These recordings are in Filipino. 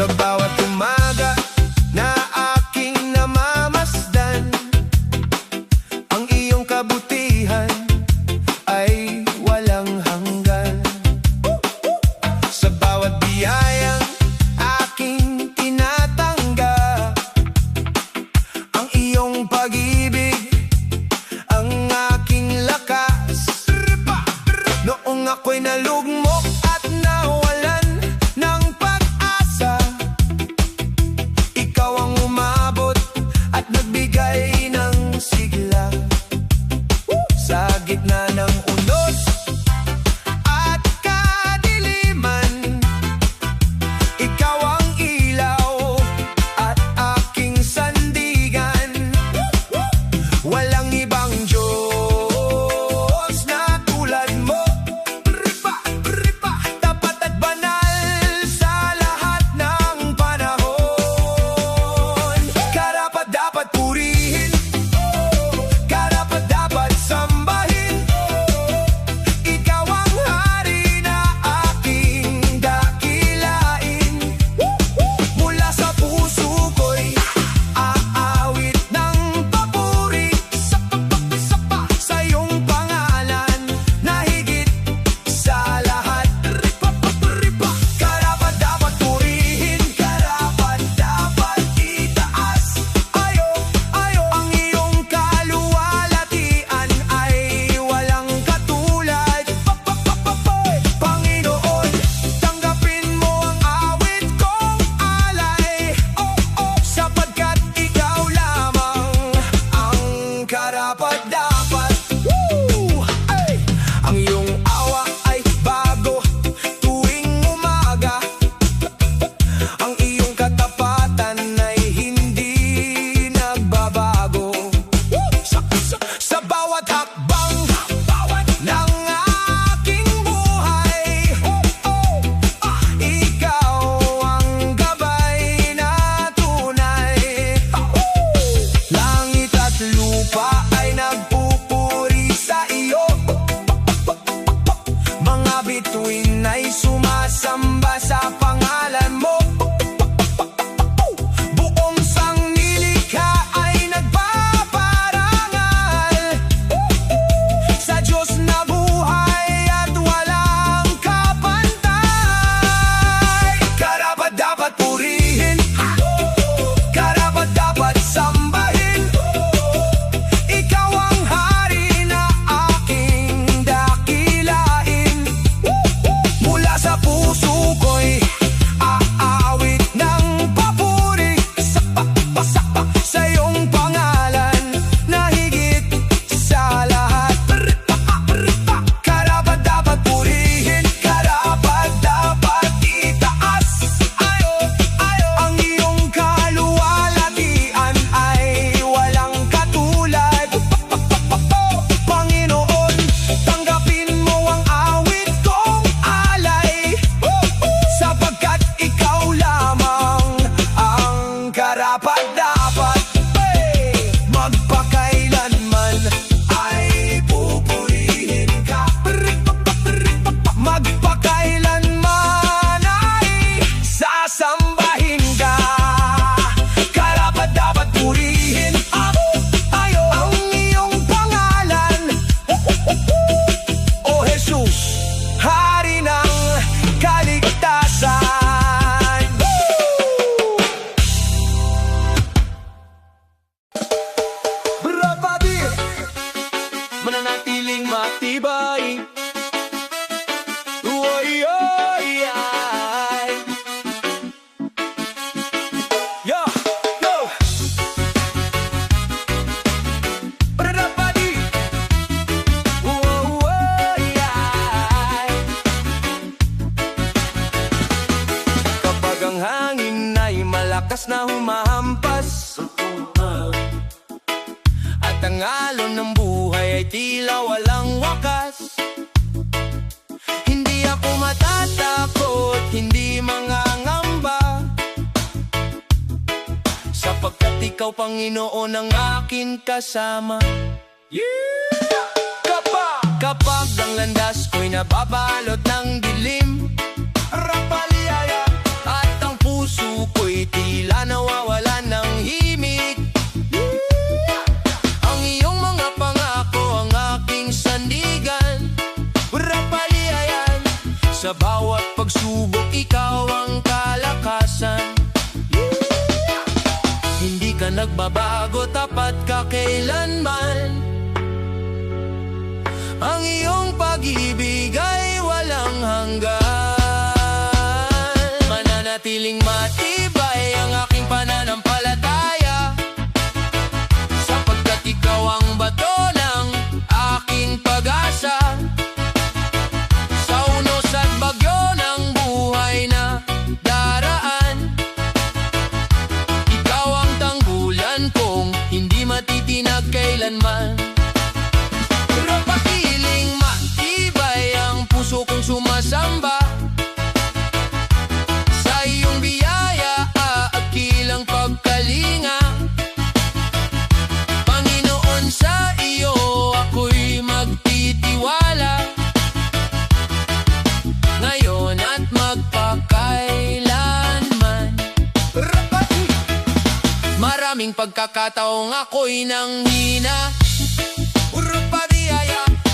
Sa bawat umaga na aking namamasdan, ang iyong kabutihan ay walang hanggan. Sa bawat biyayang aking tinatanggap, ang iyong pag-ibig ang aking lakas. Noong ako'y nalugmok at nawalan ng pag-asa, ikaw ang umabot at nagbigay ng sigla. Sa gitna ng unos at kadiliman, ikaw ang ilaw at aking sandigan. Walang ibang Diyos na tulad mo. Tapat at banal sa lahat ng panahon. Karapat-dapat purihin, karapat-dapat sambahin. Ikaw ang hari na aking dakilain. Mula sa puso ko'y aawit ng papuri sa iyong pangalan na higit sa lahat. Karapat-dapat purihin, karapat-dapat itaas. Ang iyong kaluwalhatian ay walang katulad. Panginoon, tanggapin mo ang awit kong alay, sapagkat ikaw lamang ang karapat-dapat. Ang iyong awa ay bago tuwing umaga, ang iyong katapatan ay hindi nagbabago. Sa bawat hakbang ng aking buhay, ikaw ang gabay na tunay. Langit at lupa ay nagpupuri sa iyo, mga bituin ay sumasamba sa pangalan mo. Buong sangnilikha ay nagpaparangal sa Diyos na buhay at walang kapantay. Karapat-dapat purihin, karapat-dapat sambahin. Ikaw ang hari na aking dakilain. Mula sa puso ko'y aawit ng papuri sa iyong pangalan na higit sa lahat. Karapat-dapat purihin, karapat-dapat itaas. Ang iyong kaluwalhatian ay walang katulad. Panginoon, tanggapin mo ang awit kong alay, sapagkat ikaw lamang ang karapat-dapat. Magpakailanman ay pupurihin ka, magpakailanman ay sasambahin ka. Karapat-dapat purihin ang iyong pangalan, O Jesus, Hari ng kaligtasan. Brapadi, mananatiling matibay. Uy, uy, ay. Yo, yo. Brapadi. Uy, ay. Kapag ang hangin ay malakas na humahampas, at ang alon ng buhay ay tila walang wakas, hindi ako matatakot, hindi mangangamba, sapagkat ikaw, Panginoon, ang akin kasama. Yeah! Kapag ang landas ko'y nababalot ng dilim, rapaliaya, at ang puso nagbabago, tapat ka kailanman. Ang iyong pag-ibig ay walang hanggan. Mananatiling matibay ang aking pananampalataya, sapagkat ikaw ang bato ng aking pag-asa. Sa unos at bagyo ng buhay na daraan, ikaw ang tanggulan kong hindi matitinag kailanman. Pagpiling matibay ang puso kong sumasamba, sa iyong biyaya aakilang pagkalinga. Panginoon, sa iyo ako'y magtitiwala, ngayon at magpakailanman. Maraming pagkakataong ako'y nanghina,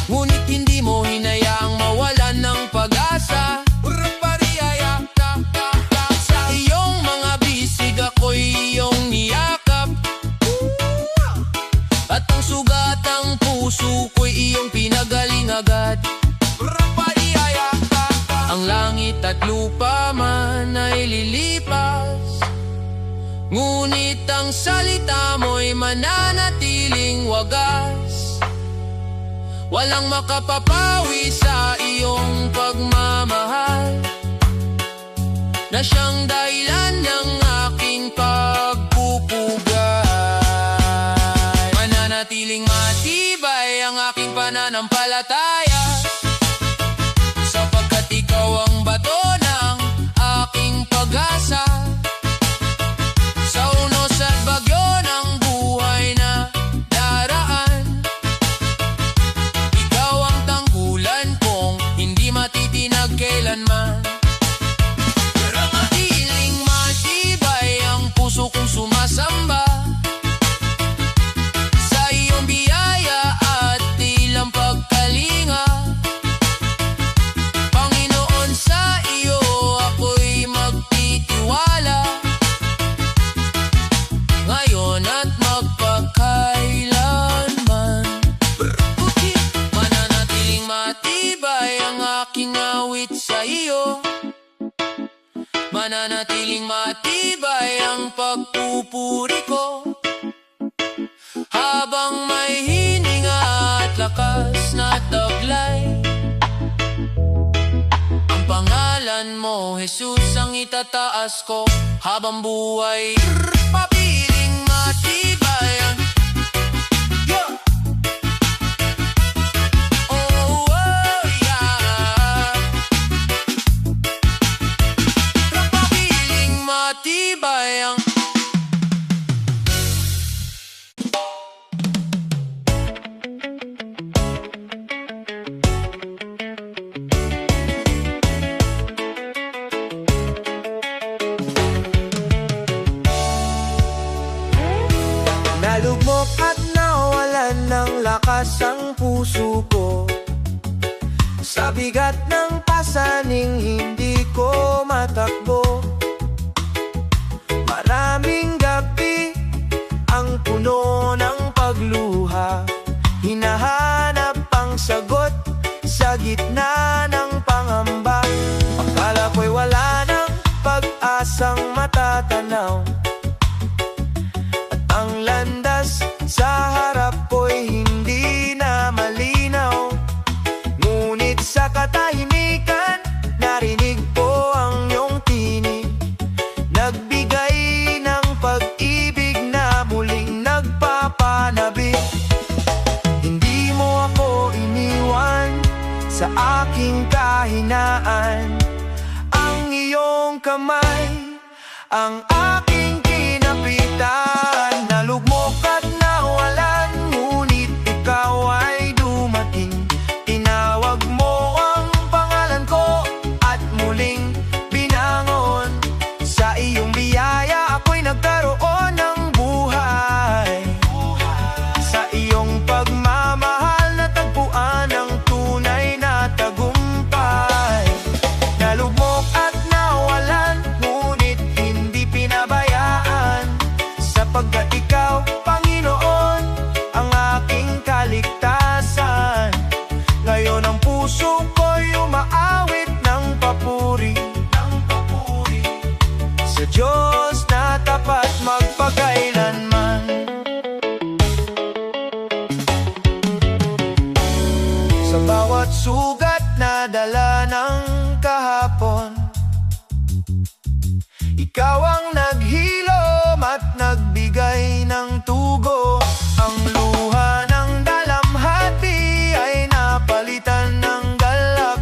ngunit hindi mo hinayaang mawalan ng pag-asa. Sa iyong mga bisig ako'y iyong niyakap, at ang sugatang puso ko'y iyong pinagaling agad. Ang langit at lupa man ay lilipas, ngunit ang salita mo'y mananatiling wagas. Walang makapapawi sa iyong pagmamahal, na siyang dahilan ng aking pagpupugay. Mananatiling matibay ang aking pananampalataya, sapagkat ikaw ang bato ng aking pag-asa. Sa unos at bagyo ng buhay na daraan, ikaw ang tanggulan kong hindi matitinag kailanman. Manatiling matibay ang puso kong sumasamba, sa iyong biyaya at ilang pagkalinga. Panginoon, sa iyo ako'y magtitiwala, ngayon at magpakailanman. Mananatiling matibay ang aking awit sa iyo, mananatiling matibay ang pagpupuri ko, habang may hininga at lakas na taglay. Ang pangalan mo, Jesus, ang itataas ko habang buhay. Papiling matibay ang matibay ang nalugmok at nawalan ng lakas ang puso ko, sa bigat ng pasaning hindi ko matakbo. Maraming gabi ang puno ng pagluha, hinahanap ang sagot sa gitna ng pangamba. Akala ko'y wala ng pag-asang matatanaw, at ang landas sa harap ko'y hindi na malinaw. Ngunit sa katahimikan, narinig ko ang iyong tinig, nagbigay ng pag-ibig na muling nagpapanabik. Hindi mo ako iniwan sa aking kahinaan, ang iyong kamay ang aking kinapitan. Nalugmok at nawalan, ngunit ikaw ay dumating. Tinawag mo ang pangalan ko at muling binangon. Sa iyong biyaya ako'y nagkaroon ng buhay, sa iyong pagmamahal natagpuan ang tunay na tagumpay. Nalugmok at nawalan, ngunit hindi pinabalik. Diyos na tapat magpakailanman. Sa bawat sugat na dala ng kahapon, ikaw ang naghilom at nagbigay ng tugo. Ang luha ng dalamhati ay napalitan ng galak,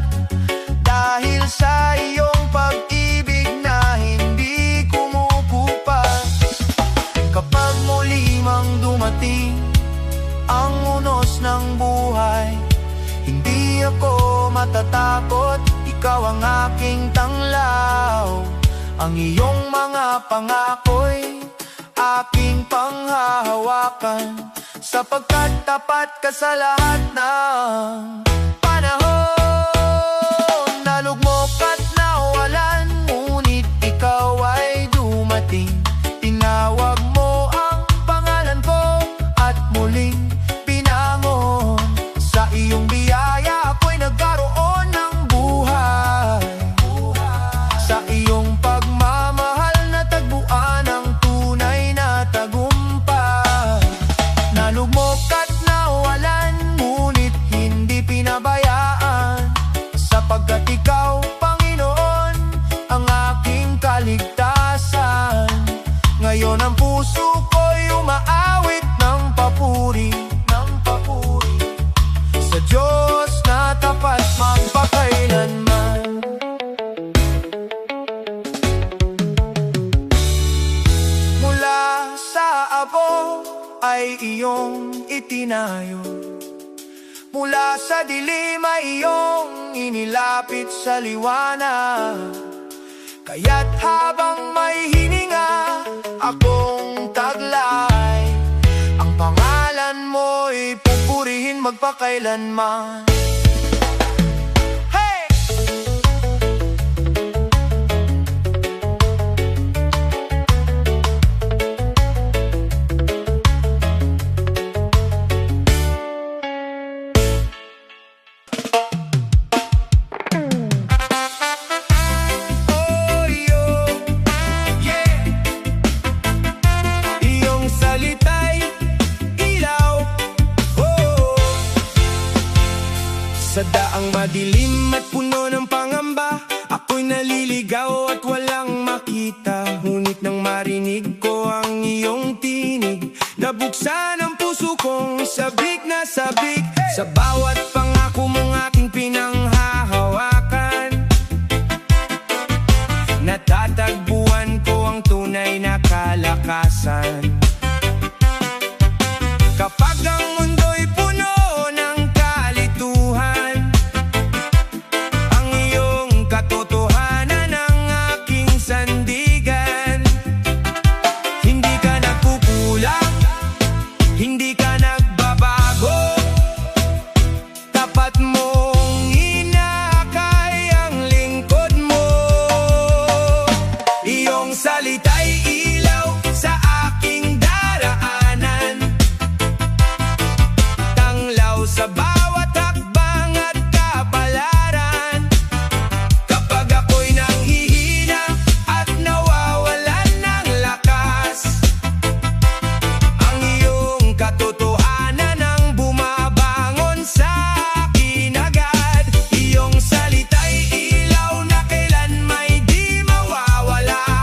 dahil sa iyong pag-ibig na hindi kumukupas. Kapag muli mang dumating ang unos ng buhay, hindi ako matatakot, ikaw ang aking tanglaw. Ang iyong mga pangako'y aking panghahawakan, sapagkat tapat ka sa lahat ng panahon. Nalugmok at nawalan, ngunit ikaw ay dumating. Tinawag mo ang pangalan ko at muling pinangon. Sa iyong biyaya ako'y nagkaroon ng buhay. Sa iyong pagmamahal natagpuan ang tunay na tagumpay. Nalugmok at nawalan, ngunit hindi pinabayaan, sapagkat ikaw, Panginoon, ang aking kaligtasan. Ngayon ang puso ko'y umaawit ng papuri, sa Diyos na tapat magpakailanman. Mula sa abo ay iyong itinayo, mula sa dilim ay iyong inilapit sa liwanag. Kaya't habang may hininga akong taglay, ang pangalan mo'y pupurihin magpakailanman. Hey! Sa daang madilim at puno ng pangamba, ako'y naliligaw at walang makita. Ngunit nang marinig ko ang iyong tinig, nabuksan ang puso kong sabik na sabik. Sa bawat pangako mong aking pinanghahawakan, natatagpuan ko ang tunay na kalakasan. Kapag ang mundo'y puno ng kalituhan, ang iyong katotohanan ang aking sandigan. Hindi ka nagkukulang, hindi ka nagbabago, tapat mong inakay ang lingkod mo. Iyong salita'y ilaw sa aking daraanan, tanglaw sa bawat hakbang at kapalaran. Kapag ako'y nanghihina at nawawalan ng lakas, ang iyong katotohanan ang bumabangon sa akin agad. Iyong salita'y ilaw na kailan may di mawawala,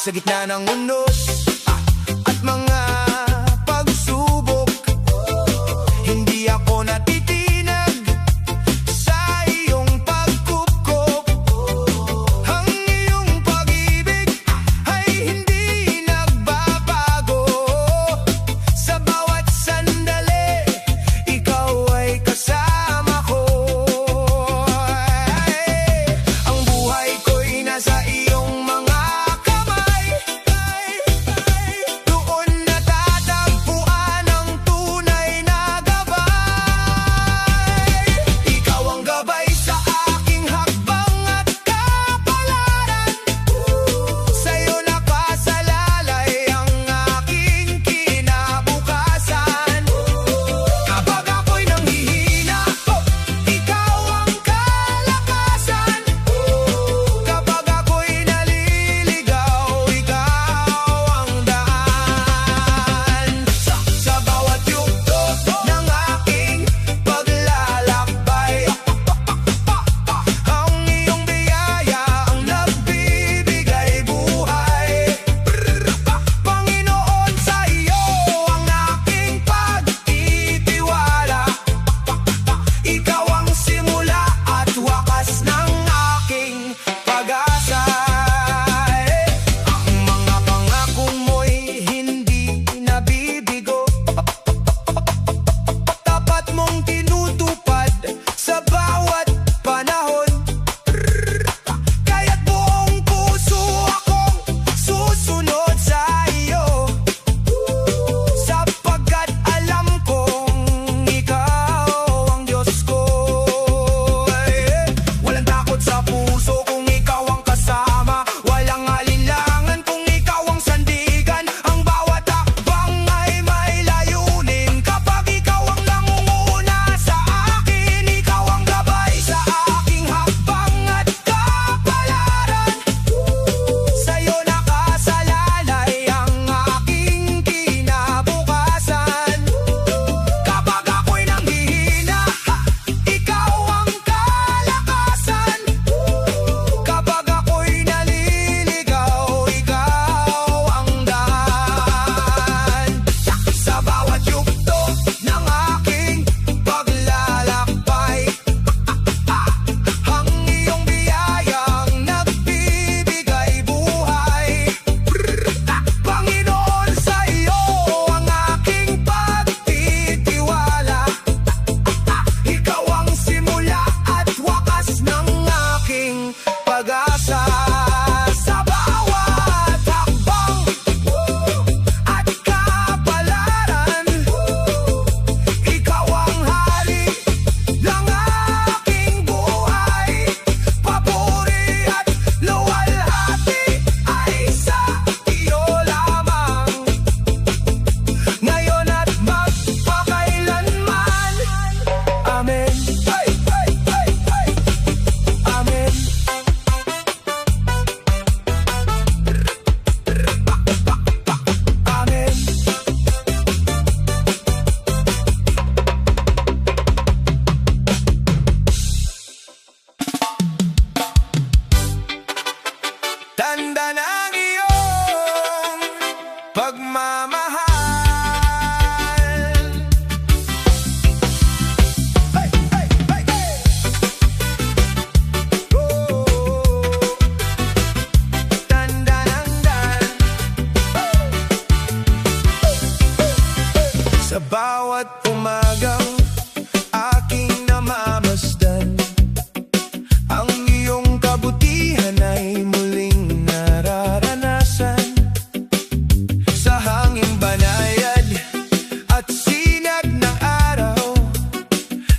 sa gitna ng unos at mga pagsubok. Hindi ako natitinag sa iyong pagkupkop. Ang iyong pag-ibig ay hindi nagbabago. Sa bawat sandali, ikaw ay kasama ko. Ang buhay ko'y nasa iyong mga kamay. Doon natatagpuan ang tunay na gabay. Ikaw ang gabay sa aking hakbang at kapalaran. Sa'yo nakasalalay ang aking kinabukasan. Kapag ako'y nanghihina, ikaw ang kalakasan. Kapag ako'y naliligaw, ikaw ang daan. Sa bawat yugto ng aking paglalakbay, ang iyong biyaya ang nagbibigay buhay. Panginoon, sa iyo ang aking pagtitiwala. Ikaw ang simula at wakas ng aking pag-asa. Ang mga pangako mo'y hindi nabibigo. Tapat mong tinutupad sa bawat panahon. Kaya't buong puso akong susunod sa iyo, sapagkat alam kong ikaw ang Diyos ko. Walang takot sa puso kung ikaw ang kasama. Walang alinlangan kung ikaw ang sandigan. Ang bawat hakbang ay may layunin. Kapag ikaw ang nangunguna sa akin, ikaw ang gabay sa aking hakbang at kapalaran. Sa'yo nakasalalay ang aking kinabukasan. Kapag ako'y nanghihina, ikaw ang kalakasan. Kapag ako'y naliligaw, ikaw ang daan. Sa bawat yugto ng aking paglalakbay, ang iyong biyayang nagbibigay buhay. Panginoon, sa iyo ang aking pagtitiwala. Ikaw ang simula at wakas ng aking pag-asa. Sa bawat hakbang at kapalaran, ikaw ang hari ng aking buhay. Papuri at luwalhati ay sa iyo lamang, ngayon at magpakailanman. Amen. Ay, ay, ay, ay. Amen. Amen. Tanda ng iyong pagmamahal. Hey, hey, hey, hey. Oh, tanda ng dan. Sa bawat umagang aking namamasdan, ang iyong kabutihan ay muling nararanasan. Sa hanging banayad at sinag ng araw,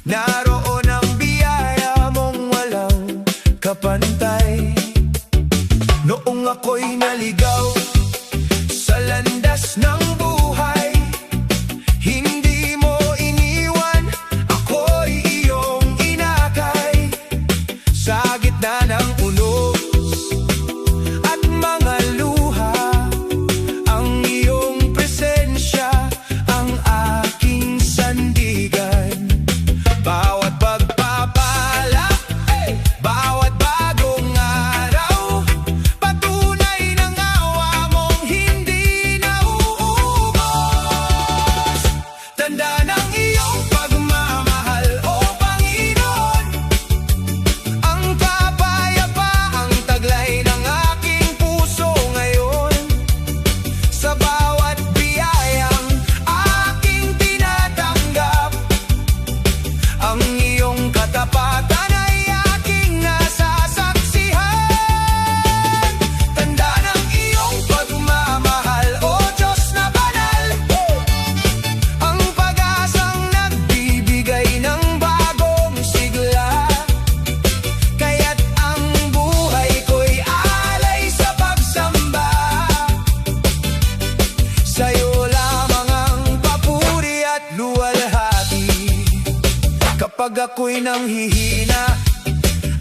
naroon ang biyaya mong walang kapantay. Noong ako'y naligaw sa landas ng buhay, hindi mo iniwan, ako'y iyong inakay. Sa gitna ng unos at mga luha, ang iyong presensya ang aking sandigan. Bawat pagpapala, bawat bagong araw, patunay ng awa ako'y nanghihina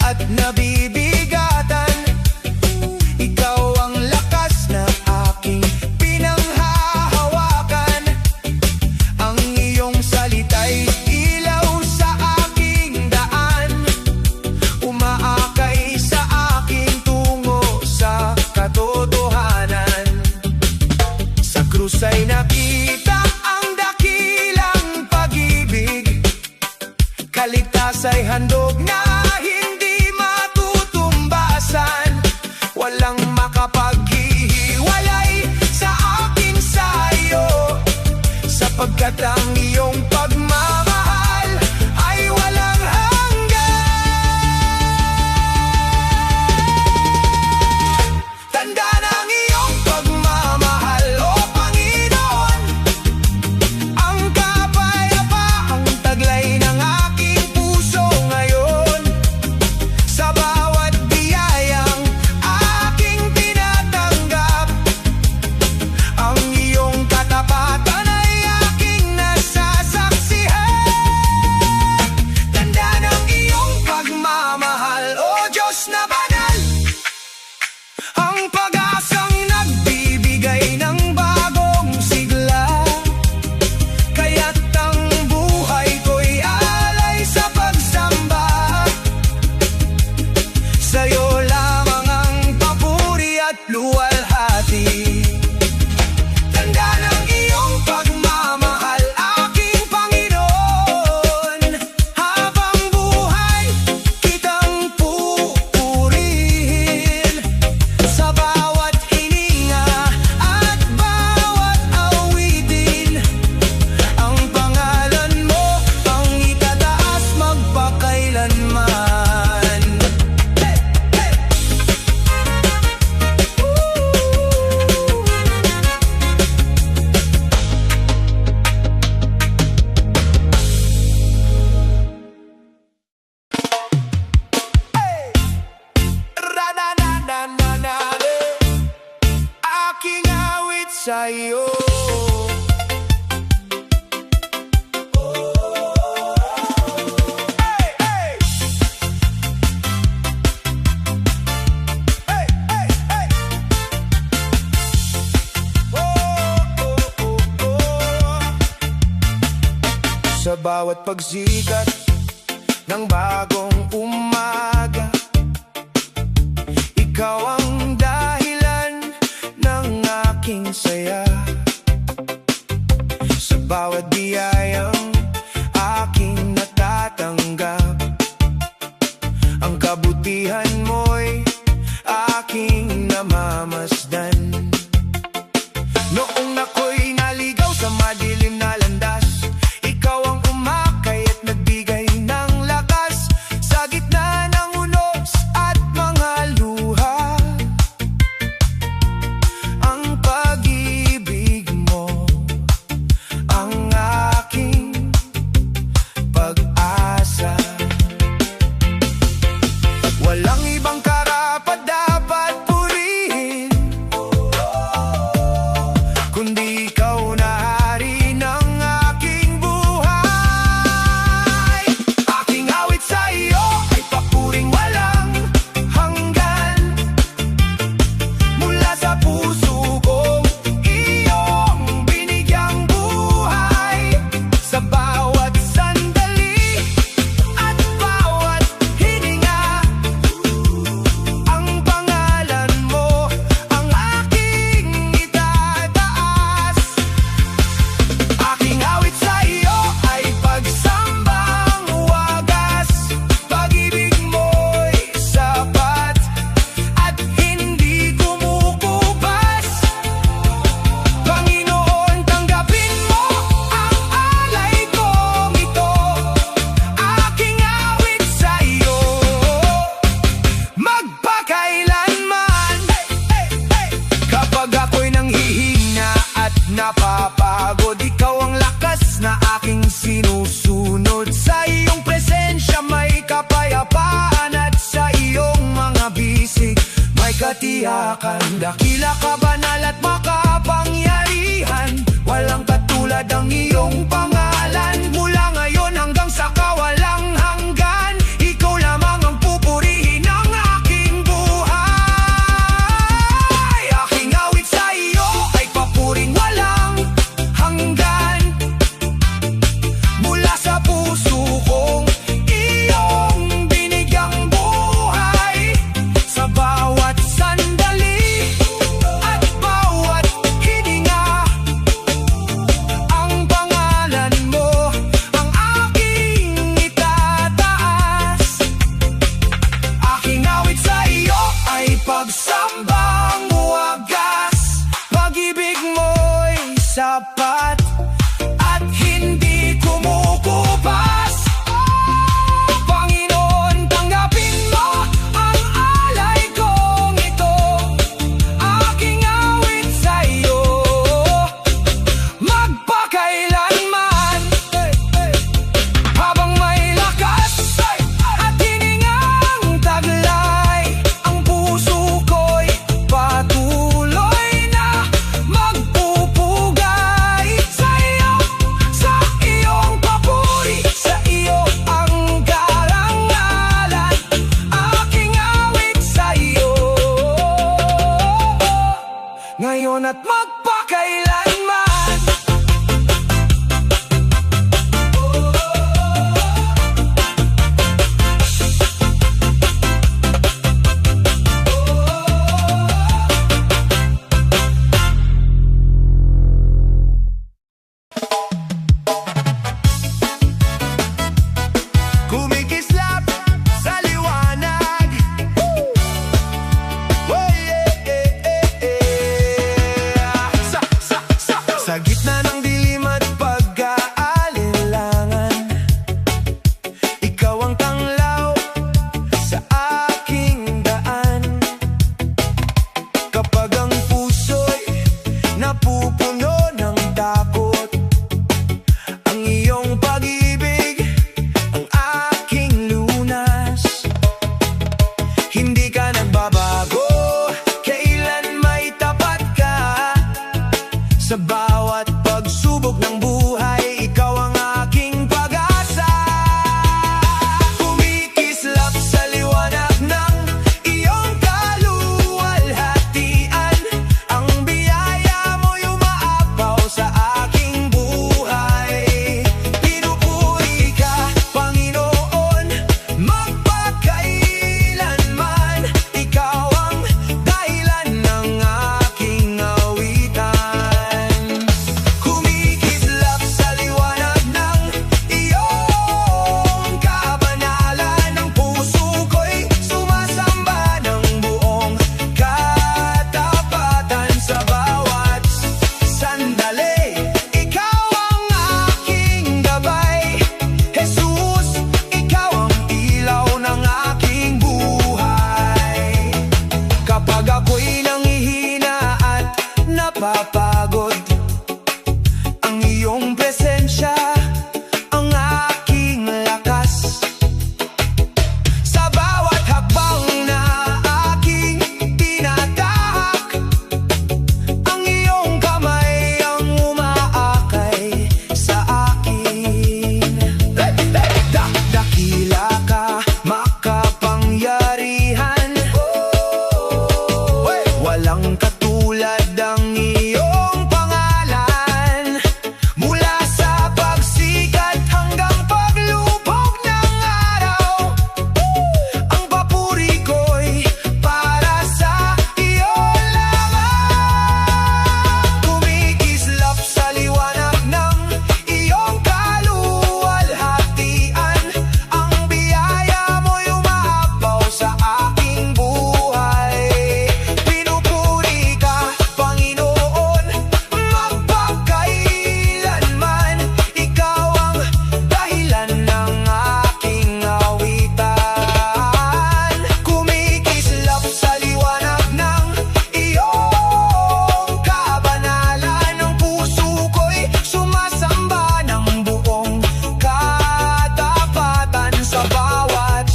at nabibigatan, ikaw ang lakas na aking pinanghahawakan. Ang iyong salita'y ilaw sa aking daan, umaakay sa aking tungo sa katotohanan. Sa krus ay nakita ang dakilang pag-ibig, kaligtas ay handog na hindi matutumbasan. Walang makapaghihiwalay sa akin sa'yo, sapagkat ang iyong pagmamahal ay walang hanggan. Tanda ng iyong pagmamahal, O Panginoon, ang kapayapaang taglay ng aking puso ngayon. Sa bawat biyayang aking tinatanggap, ang iyong katapatan ay aking nasasaksihan. Tanda ng iyong pagmamahal, O Diyos na banal, ang pag-asang nagbibigay ng bagong sigla. Kaya't ang buhay ko'y alay sa pagsamba, sa'yo lamang ang papuri at luwalhati. Tanda ng iyong pagmamahal, aking Panginoon, habang buhay kitang pupurihin. Sa bawat hininga at bawat awitin, ang pangalan mo ang itataas magpakailanman. Ra-na-na-na-na-na-na, aking awit sa'yo. Hey, hey! Hey, hey, hey! Oh, oh, oh, oh. Sa bawat pagsikat ng bagong umaga, ikaw ang dahilan ng aking saya. Sa bawat biyayang aking natatanggap, ang kabutihan mo'y aking namamasdan. Noong ako'y naligaw sa madilim na landas, ikaw ang umakay at nagbigay ng lakas. Sa gitna ng unos at mga luha, ang pag-ibig mo ang aking pag-asa. Walang ibang karapat-dapat purihin, kundi ikaw na hari ng aking buhay. Aking awit sa iyo ay papuring walang hanggan, mula sa puso kong iyong binigyang buhay. Sa bawat sandali at bawat hininga, ang pangalan mo ang aking itataas. Aking awit sa iyo ay pagsambang wagas, pag-ibig mo'y sapat at hindi kumukupas. Panginoon, tanggapin mo ang alay kong ito, aking awit sa iyo magpakailanman. Kapag ako'y nanghihina at napapagod, ikaw ang lakas na aking sinusunod. Sa iyong presensya may kapayapaan, at sa iyong mga bisig may katiyakan. Dakila ka, banal at makapangyarihan, walang katulad ang iyong pangalan. Mula ngayon hanggang sa kawalang hanggan. ngayon at magpakailanman. Kumikislap sa liwanag. Oh, Sa gitna ng dilim at pag-aalinlangan, ikaw ang tanglaw sa aking daan. Kapag ang puso'y napupuno ng takot, ang iyong pag-ibig ang aking lunas. Hindi ka nagbabago, kailan may tapat ka. Sa bawat pagsubok ng buhay, ikaw ang aking pag-asa. Kumikislap sa liwanag ng iyong kaluwalhatian, ang biyaya mo'y umaapaw sa aking buhay. Pinupuri ka, Panginoon, magpakailanman. Ikaw ang dahilan ng aking awitan. Kumikislap sa liwanag ng iyong kabanalan, ang puso ko'y sumasamba ng buong katapatan. Sa bawat sandali, ikaw ang aking gabay. Jesus, ikaw ang ilaw ng aking buhay. Kapag ako'y nanghihina at napapagod, ang iyong presensya ang aking lakas. Sa bawat hakbang na aking tinatahak, ang iyong kamay ang umaakay sa akin. Dakila ka, makapangyarihan, walang katulad ang iyong pangalan. Mula sa pagsikat hanggang paglubog ng araw, ang papuri ko'y para sa iyo lamang. Kumikislap sa liwanag ng iyong kaluwalhatian, ang biyaya mo'y umaapaw sa aking buhay. Pinupuri ka, Panginoon, magpakailanman. Ikaw ang dahilan ng aking awitan. Kumikislap sa liwanag ng iyong kabanalan, ang puso ko'y sumasamba ng buong katapatan. Sa bawat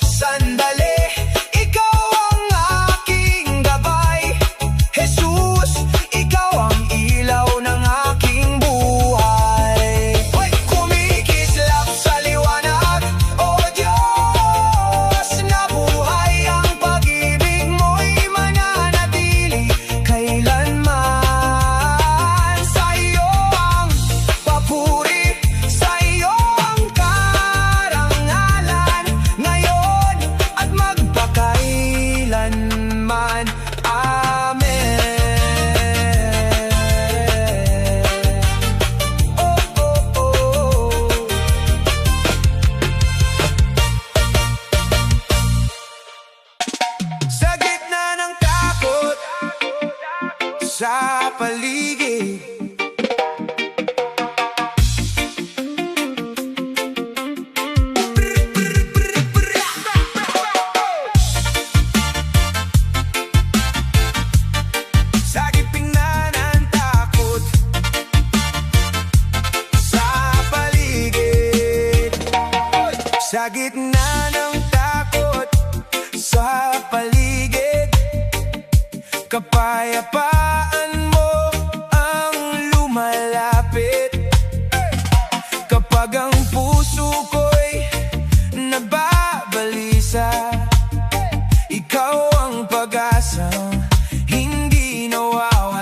sandali, ikaw ang aking gabay. Jesus, ikaw ang ilaw ng aking buhay. Kumikislap sa liwanag, O Diyos na buhay, ang pag-ibig mo'y mananatili kailanman. Sa iyo ang papuri, sa iyo ang karangalan, ngayon at magpakailanman. Amen. Oh, oh, oh. Sa gitna ng takot sa paligid, sa gitna ng takot sa paligid, sa gitna ng takot sa paligid, kapayapaan mo ang lumalapit. Kapag ang puso ko'y nababalisa, ikaw ang pag-asa, hindi nawawala.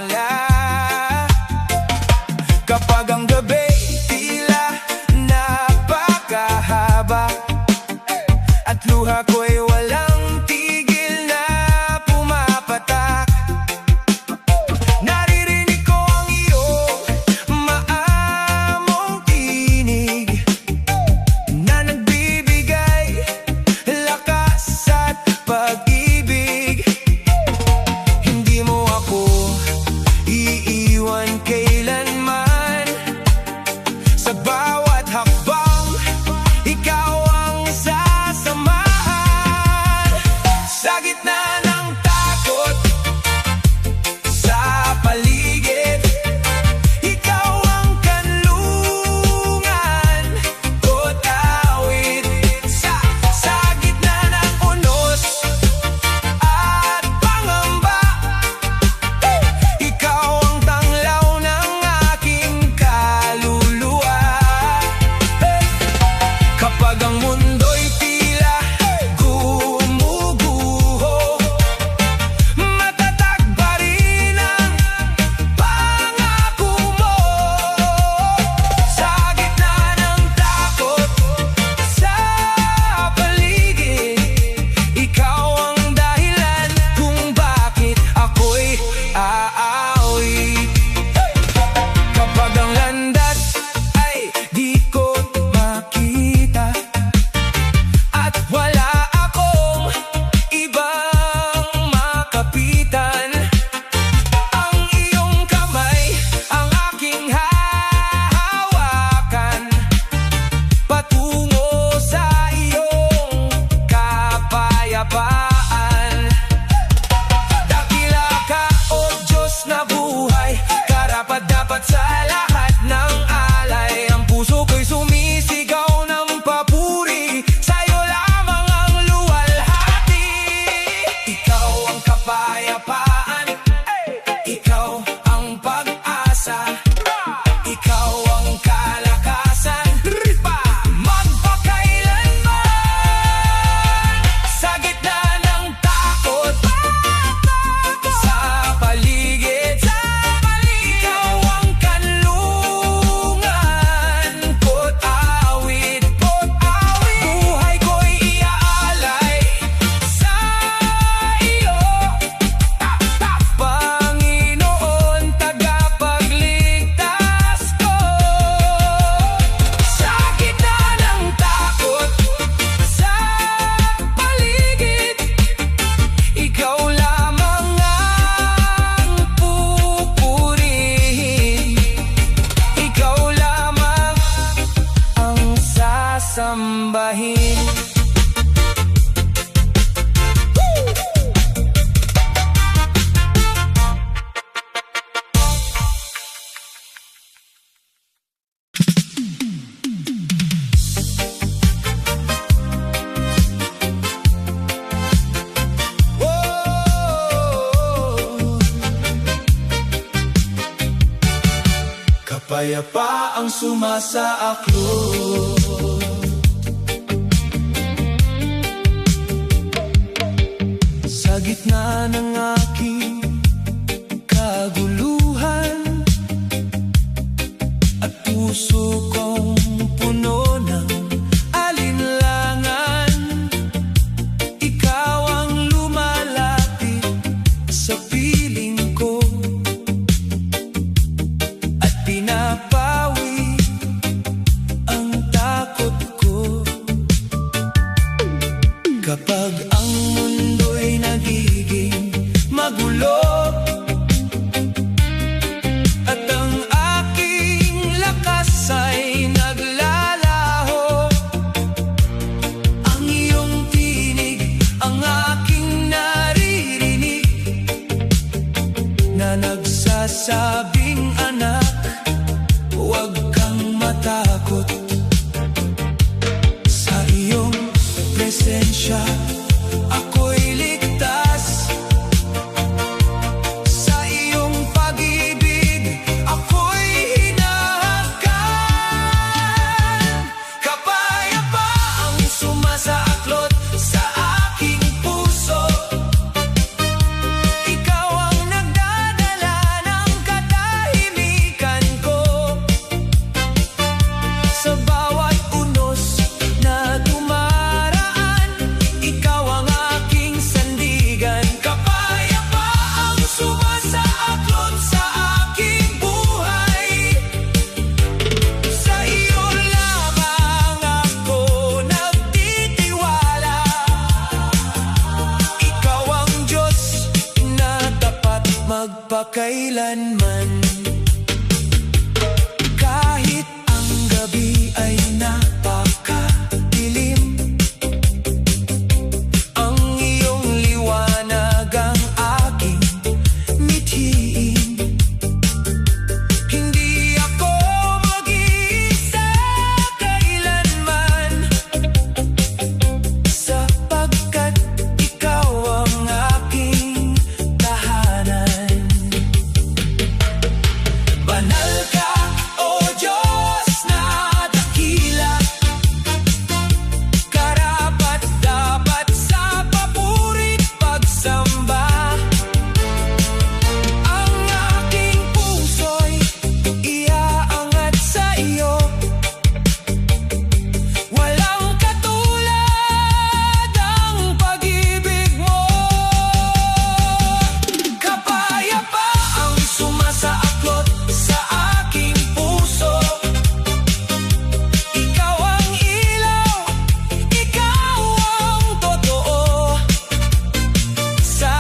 kapayapa ang sumasaaklot. Sa gitna ng aking kaguluhan at puso kong puno ng alinlangan, ikaw ang lumalapit sa piling ko at pinapawi ang takot ko. Kapag ang mundo'y nagiging magulo at ang aking lakas ay naglalaho, ang iyong tinig ang aking naririnig na nagsasabing, anak, huwag kang matakot. Sa iyong presensya ako'y ligtas, sa iyong pag-ibig ako'y hinahakan. Kapayapa ang sumasaaklot sa aking puso, ikaw ang nagdadala ng katahimikan ko. Sa bawat unos na dumaraan, ikaw ang aking sandigan. Kapayapa ang sumasaaklot sa aking buhay, sa iyo lamang ako nagtitiwala. Ikaw ang Diyos na tapat magpakailanman. Kahit ang gabi ay napakadilim, ang iyong liwanag ang aking mithiin. Hindi ako mag-iisa kailanman, sapagkat ikaw ang aking tahanan. Banal ka, O Diyos na dakila, karapat-dapat sa papuri't pagsamba. Ang aking puso'y iaangat sa iyo, walang katulad ang pag-ibig mo. Kapayapa ang sumasaaklot sa aking puso, ikaw ang ilaw, ikaw ang totoo. Sa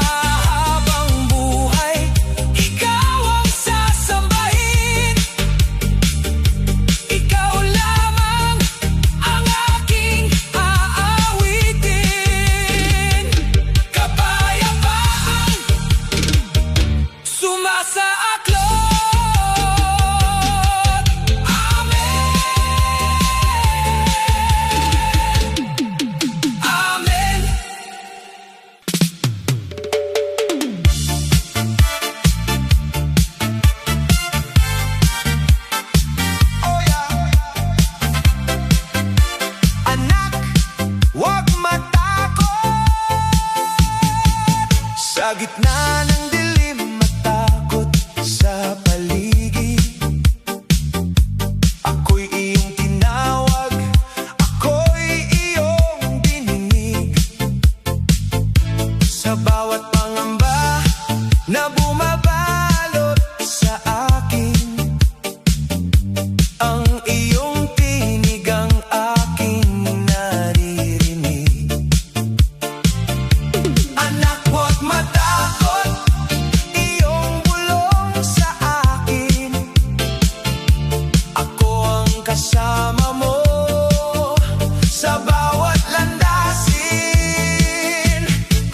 habang buhay, ikaw ang sasambahin, ikaw lamang ang aking aawitin. Kapayapa ang sumasaaklot. Amen. Amen. Anak, huwag matakot. Sa gitna ng dilim, matakot sa paligid, ako'y iyong tinawag, ako'y iyong dininig. Sa bawat pangamba na bumabalot sa akin, ang iyong tinig ang aking naririnig. Anak, huwag matakot, iyong bulong sa akin, ako ang kasama mo sa bawat landasin.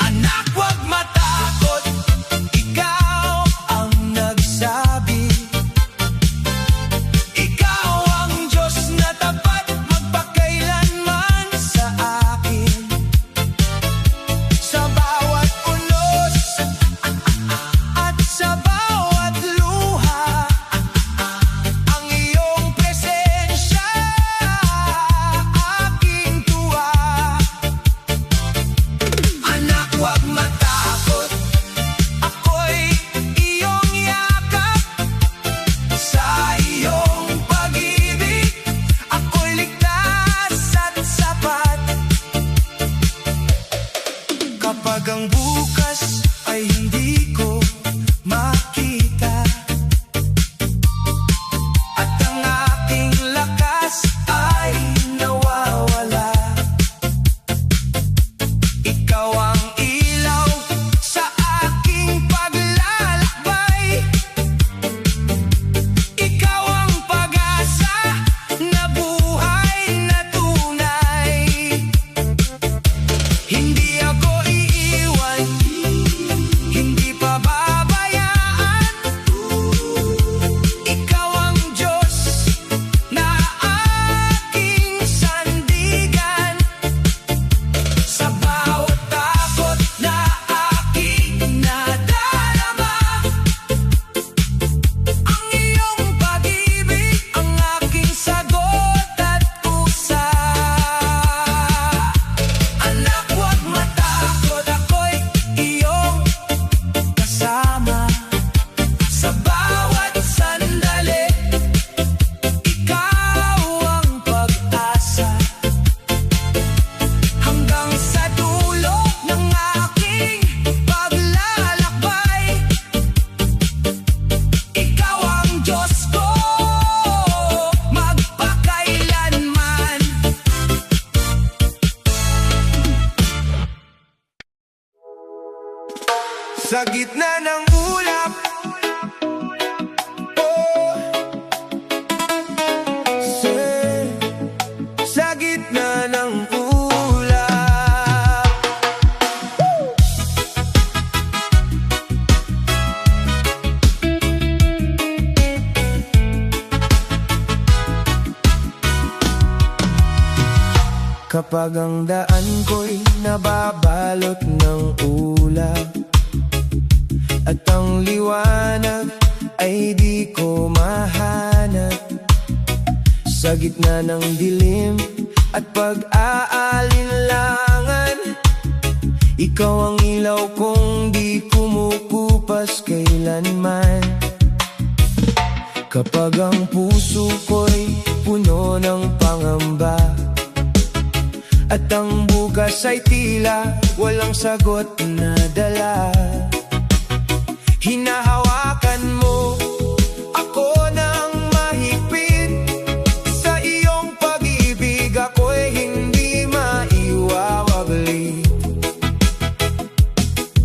Anak, huwag matakot, ikaw Kapag ang daan ko'y nababalot ng ulap at ang liwanag ay di ko mahanap, sa gitna ng dilim at pag-aalinlangan, ikaw ang ilaw kong di kumukupas kailanman. Kapag ang puso ko'y puno ng pangamba at ang bukas ay tila walang sagot na dala, hinahawakan mo ako ng mahigpit, sa iyong pag-ibig ako'y hindi maiwawaglit.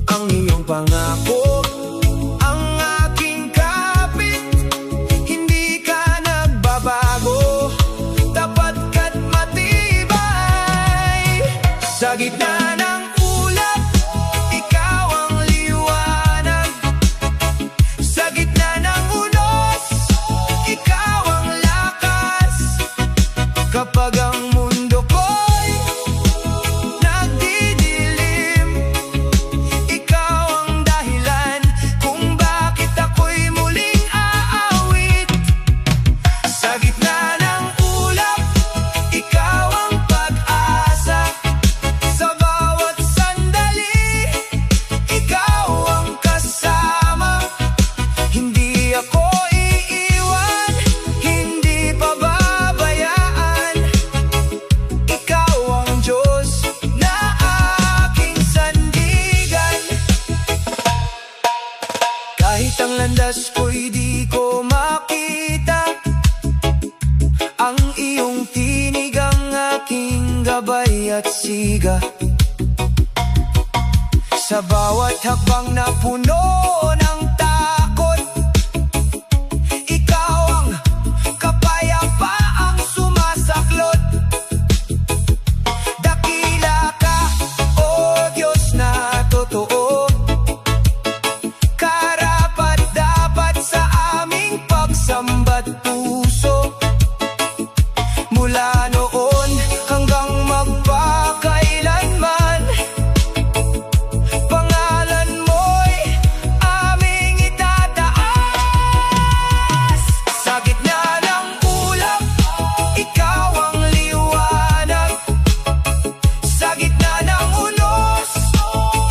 Ang iyong pangako ang aking kapit, hindi ka nagbabago, tapat ka't matibay. Sa gitna ng ulap, ikaw ang liwanag. Sa gitna ng unos, ikaw ang lakas. Kapag ang mundo ko'y nagdidilim, ikaw ang dahilan kung bakit ako'y muling aawit. Sa gitna ng ulap, ikaw ang pag-asa. Sa bawat sandali, ikaw ang kasama. Hindi ako iiwan, hindi pababayaan. Ikaw ang Diyos na aking sandigan. Kahit ang landas ko'y di ko makita, ang iyong tinig ang aking gabay at siga. Sa bawat hakbang na puno ng takot, ikaw ang kapayapaang sumasaklot. Dakila ka, O Diyos na totoo, karapat-dapat sa aming pagsamba't puso. Mula noon hanggang magpakailanman, pangalan mo'y aming itataas. Sa gitna ng ulap, ikaw ang liwanag. Sa gitna ng unos,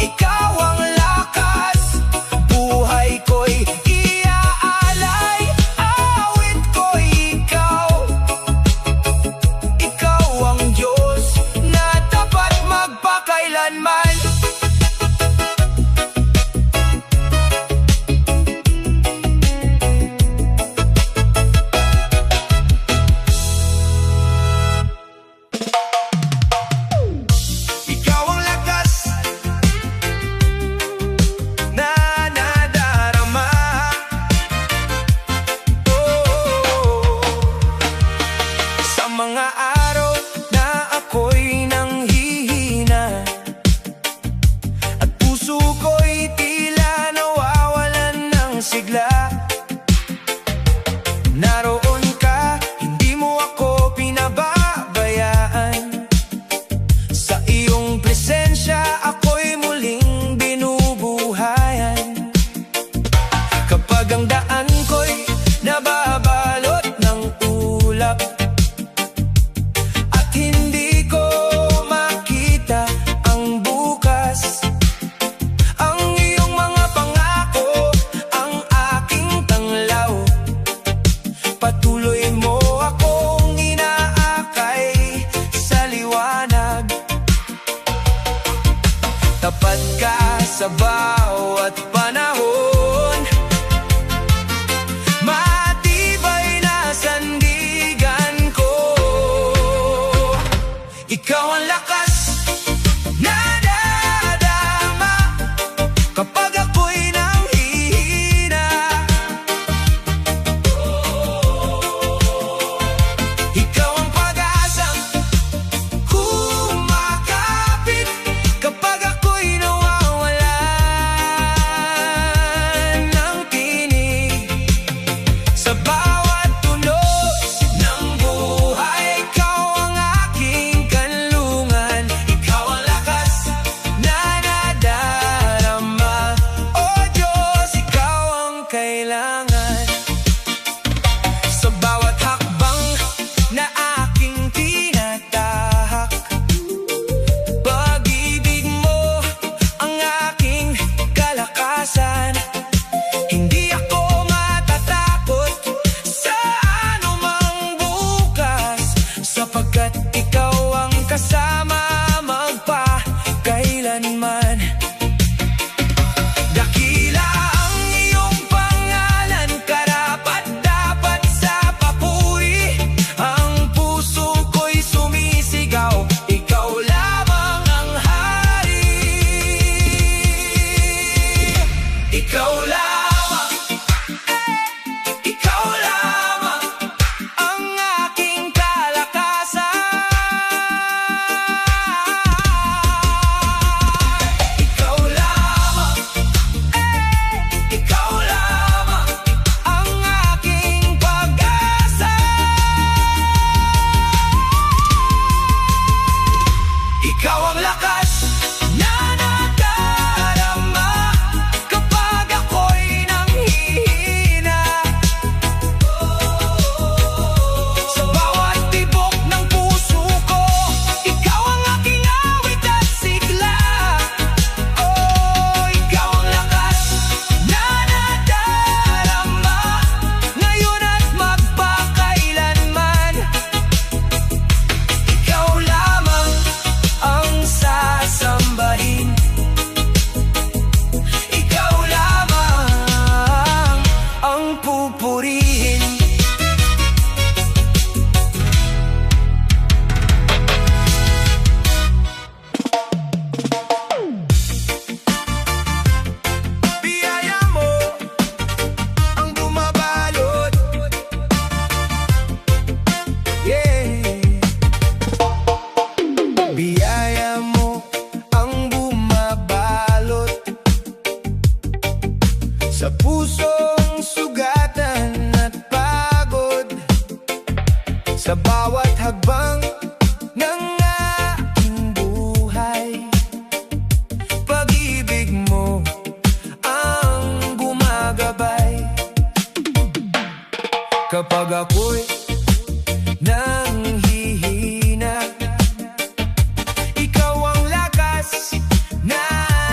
ikaw ang lakas. Buhay ko'y iaalay, awit ko'y ikaw. Ikaw ang Diyos na tapat magpakailanman. Ikaw ang lakas na nadarama. Sa mga araw na ako'y nanghihina at puso ko'y tila nawawalan ng sigla, naroon ka, hindi mo ako pinababayaan. Sa iyong presensya ako'y muling binubuhayan. Kapag ang daan ko'y nababalot ng ulap at hindi ko makita ang bukas, ang iyong mga pangako ang aking tanglaw. Patuloy mo akong inaakay sa liwanag. Tapat ka sa bawat panahon, kailangan. Sa bawat hakbang na aking tinatahak, pag-ibig mo ang aking kalakasan. Hindi ako matatakot sa anumang bukas, sapagkat ikaw ang kasama magpakailanman. Dakila ang iyong pangalan, karapat-dapat sa papuri. Ang puso ko'y sumisigaw, ikaw lamang ang hari. Ikaw lamang, ikaw lamang ang aking kalakasan. Ikaw lamang, ikaw lamang ang aking pag-asa. Ikaw ang lakas na nadarama kapag ako'y nanghihina. Sa bawat tibok ng puso ko, ikaw ang aking awit at sigla. Oh, ikaw ang lakas na nadarama ngayon at magpakailanman. Ikaw lamang ang sasambahin, ikaw lamang ang pupurihin. Biyaya mo ang bumabalot, yeah. Biyaya mo ang bumabalot sa pusong sugatan at pagod, sa bawat hakbang ng aking buhay. Pag-ibig mo ang gumagabay kapag ako'y nanghihina. Ikaw ang lakas na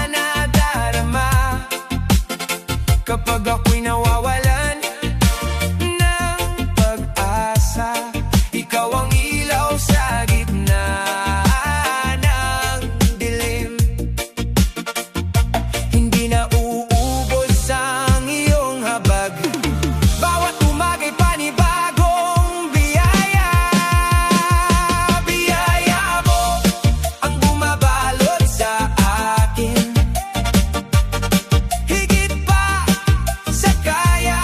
nadarama kapag ako'y nawawalan ng pag-asa. Ikaw ang ilaw sa gitna ng dilim. Hindi na uubos ang iyong habag, bawat umaga'y panibagong biyaya. Biyaya mo ang bumabalot sa akin, higit pa sa kaya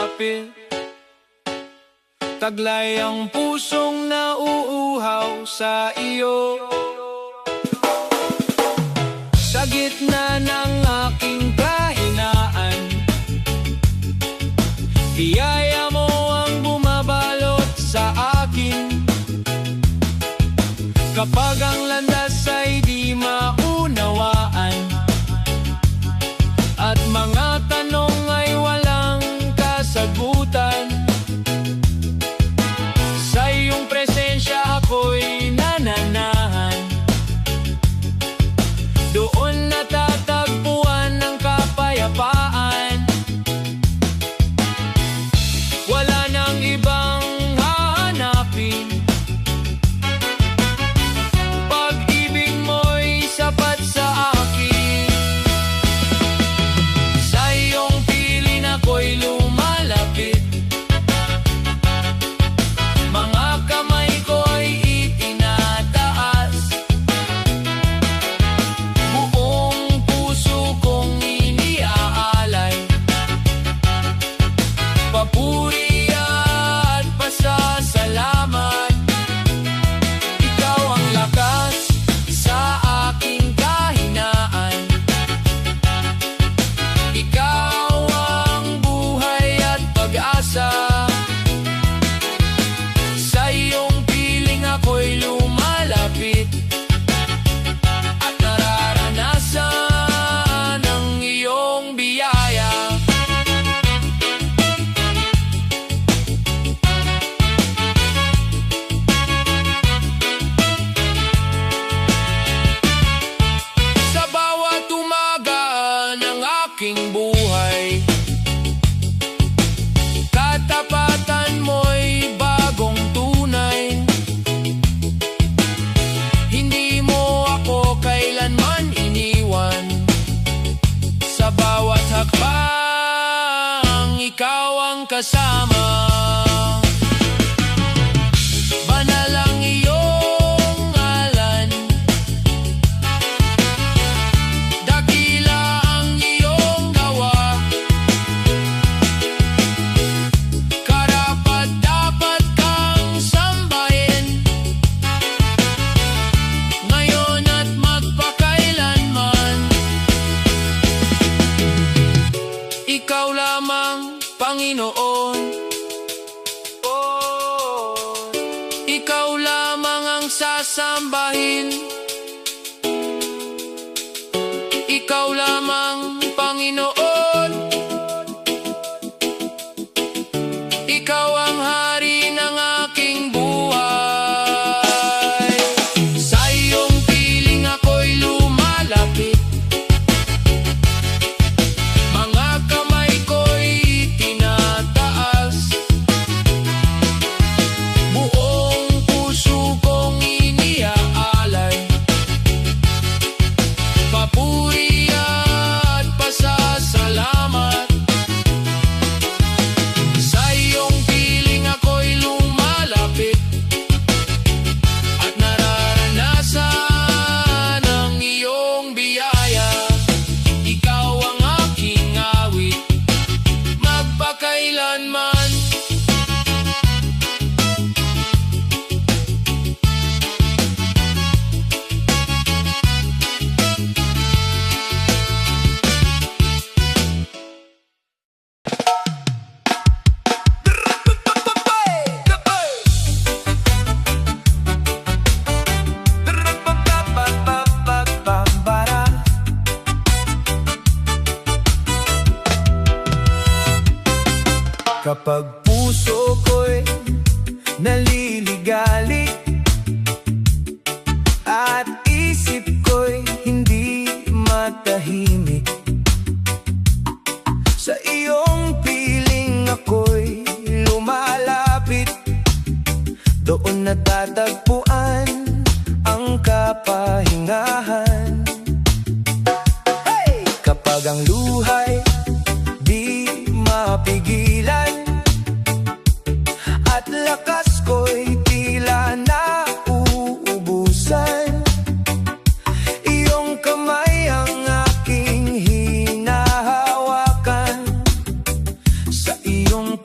lumalapit. Taglay ang pusong nauuhaw sa iyo. Sa gitna ng aking kahinaan, biyaya mo ang bumabalot sa akin. Kapag ang landas ay di maunawaan, at mga tanong ay walang kasagutan, sa iyong presensya ako'y nananahan. Doon natatagpuan ang kapayapaan. Wala nang ibang hahanapin. Pag-ibig mo'y sapat sa akin. Sa iyong piling ako'y lumalapit. Mga kamay ko'y itinataas. Buong puso kong iniaalay. Papuri at pasasalamat. Ikaw ang lakas sa aking kahinaan. Ikaw ang buhay at pag-asa. Sa iyong piling ako'y lumalapit, at nararanasan ang iyong biyaya. Sa bawat umaga ng aking buhay, katapatan mo'y bagong tunay. Hindi mo ako kailanman iniwan. Sa bawat hakbang, ikaw ang kasama. Banal ang iyong ngalan, dakila ang iyong gawa. Karapat-dapat kang sambahin, ngayon at magpakailanman. Ikaw lamang, Panginoon. Oh, ikaw lamang ang sasambahin. Ikaw lamang, Panginoon. Ikaw ang hari ng aking buhay. Sa iyong piling ako'y lumalapit. Mga kamay ko'y itinataas. Buong puso kong iniaalay. Papuri at pasasalamat. Sa iyong piling ako'y lumalapit, at nararanasan ang iyong biyaya. Ikaw ang aking awit, magpakailanman. Kapag puso ko'y naliligali, at isip ko'y hindi matahimik, sa iyong piling ako'y lumalapit. Doon natatagpuan ang kapahingahan. Kapag ang luhay di mapigilan, at lakas ko'y tila nauubusan, iyong kamay ang aking hinahawakan. Sa iyong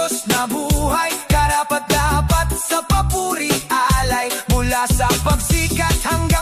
Diyos na buhay, karapat-dapat sa papuri alay, mula sa pagsikat hanggang